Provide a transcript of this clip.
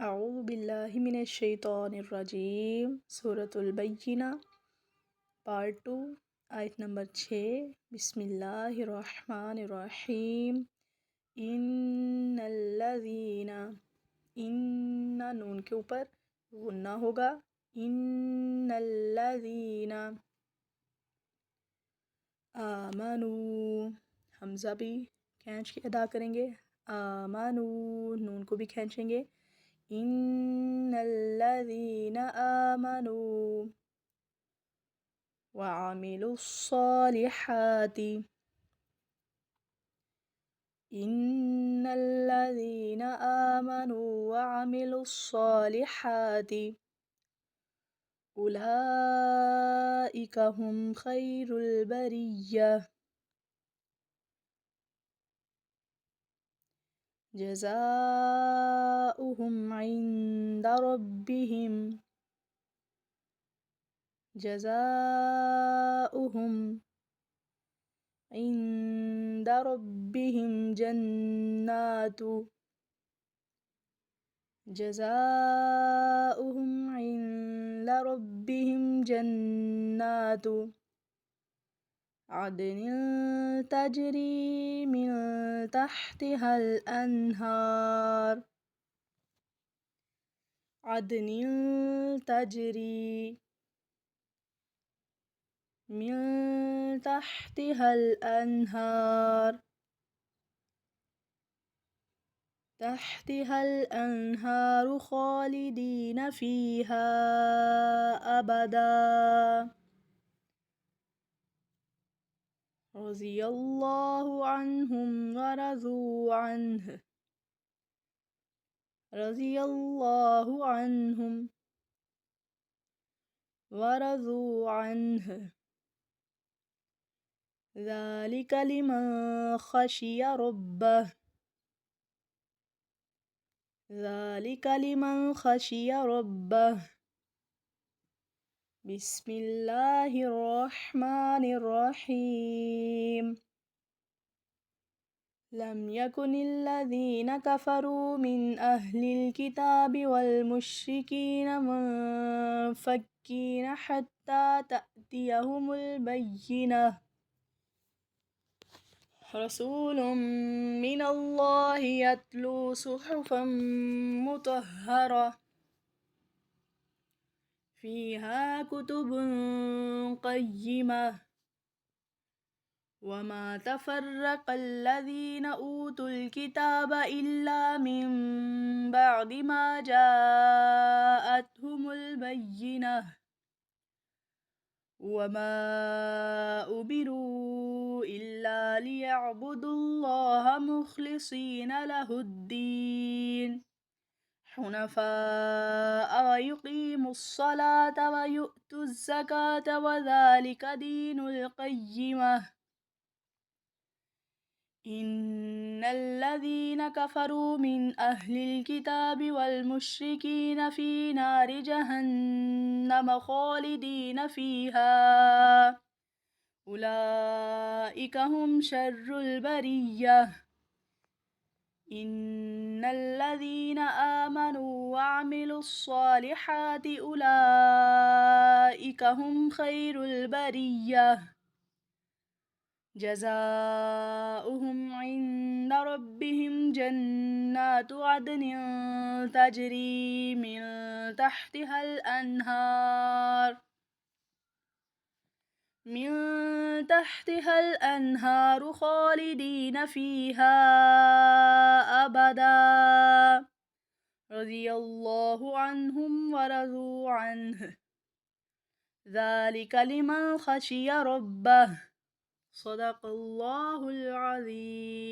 अऊज़ु बिल्लाहि मिनश शैतानिर रजीम। सूरतुल बय्यिना पार्ट 2 आयत नंबर 6। बिस्मिल्लाहिर्रहमानिर्रहीम। इन्नल्लज़ीना, इन्ना नून के ऊपर गुन्ना होगा। इन्नल्लज़ीना आमनू, हमज़ा भी खींच के अदा करेंगे। आमनू, नून को भी खींचेंगे। इन्नल्लज़ीना आमनू वअमिलुस्सॉलिहाति, इन्नल्लज़ीना आमनू वअमिलुस्सॉलिहाति उलाइका हुम खैरुल बरिय्यह जज़ाउहुम इंदा रब्बिहिम, जज़ाउहुम इंदा रब्बिहिम जन्नातु, जज़ाउहुम इंदा रब्बिहिम जन्नातु अदनिन तजरी मिन तहतिहल अन्हार, अदनिन तजरी मिन तहतिहल अन्हार, तहतिहल अन्हारु खालिदीन फीहा अबदा रज़ियल्लाहु अन्हुम वरज़ू अन्हु, रज़ियल्लाहु अन्हुम वरज़ू अन्हु ज़ालिका लिमन खशिय रब्बह, ज़ालिका लिमन खशिय रब्बह। बिस्मिल्लाहिर्रहमानिर्रहीम। लम यकुनिल्लज़ीना कफ़रू मिन अह्लिल किताबि वल मुश्रिकीन मुनफ़क्कीन हत्ता तअतियहुमुल बय्यिनह रसूलुम मिनल्लाहि यत्लू सुहुफ़म मुतहहरा फ़ीहा कुतुबुन क़य्यिमह वमा तफ़र्रक़ल्लज़ीना ऊतुल किताब इल्ला मिन बअदि मा जाअतहुमुल बय्यिनह वमा उमिरू इल्ला लियअबुदुल्लाह मुख़लिसीन लहुद्दीन हुनफ़ाअ व युक़ीमुस्सलात व युअतुज़्ज़कात व ज़ालिका दीनुल क़य्यिमह। इन्नल्लज़ीना कफ़रू मिन अह्लिल किताबि वल मुश्रिकीन फ़ी नारि जहन्नम ख़ालिदीन फ़ीहा उलाइका हुम शर्रुल बरिय्यह। इन्नल्लज़ीना आमनू वअमिलुस्सॉलिहाति उलाइका हुम खैरुल बरिय्यह जज़ाउहुम इंदा रब्बिहिम जन्नातु अदनिन तजरी मिन तहतिहल अन्हार, मिन तहतिहल अन्हारु खालिदीन फीहा अबदा रज़ियल्लाहु अन्हुम वरज़ू अन्हु ज़ालिका लिमन खशिय रब्बह। सदक़ल्लाहुल अज़ीम।